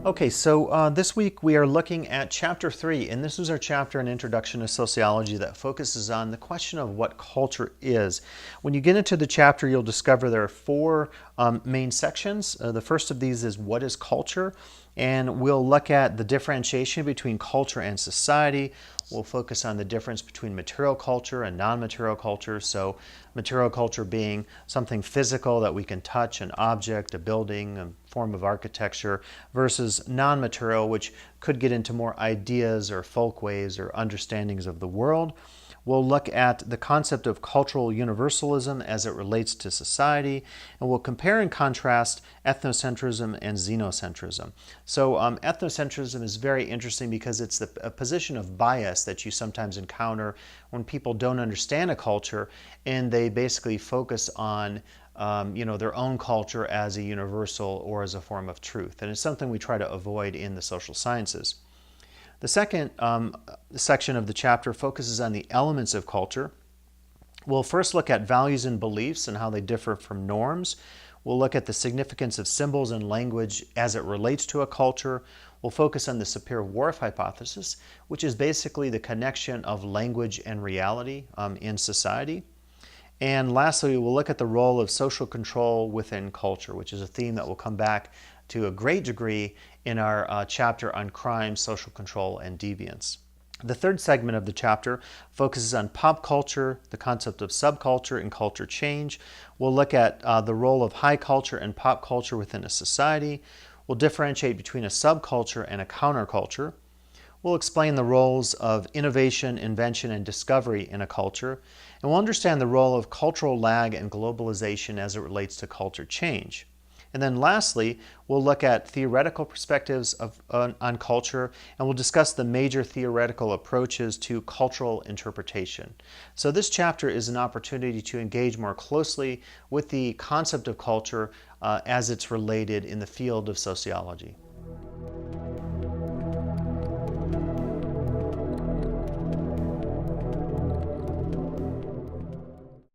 Okay, so this week we are looking at Chapter 3, and this is our chapter in Introduction to Sociology that focuses on the question of what culture is. When you get into the chapter, you'll discover there are four main sections. The first of these is what is culture, and we'll look at the differentiation between culture and society. We'll focus on the difference between material culture and non-material culture. So material culture being something physical that we can touch, an object, a building, a form of architecture, versus non-material, which could get into more ideas or folkways or understandings of the world. We'll look at the concept of cultural universalism as it relates to society, and we'll compare and contrast ethnocentrism and xenocentrism. So ethnocentrism is very interesting because it's a position of bias that you sometimes encounter when people don't understand a culture and they basically focus on their own culture as a universal or as a form of truth. And it's something we try to avoid in the social sciences. The second section of the chapter focuses on the elements of culture. We'll first look at values and beliefs and how they differ from norms. We'll look at the significance of symbols and language as it relates to a culture. We'll focus on the Sapir-Whorf hypothesis, which is basically the connection of language and reality in society. And lastly, we'll look at the role of social control within culture, which is a theme that will come back to a great degree in our chapter on crime, social control, and deviance. The third segment of the chapter focuses on pop culture, the concept of subculture and culture change. We'll look at the role of high culture and pop culture within a society. We'll differentiate between a subculture and a counterculture. We'll explain the roles of innovation, invention, and discovery in a culture, and we'll understand the role of cultural lag and globalization as it relates to culture change. And then lastly, we'll look at theoretical perspectives on culture, and we'll discuss the major theoretical approaches to cultural interpretation. So this chapter is an opportunity to engage more closely with the concept of culture as it's related in the field of sociology.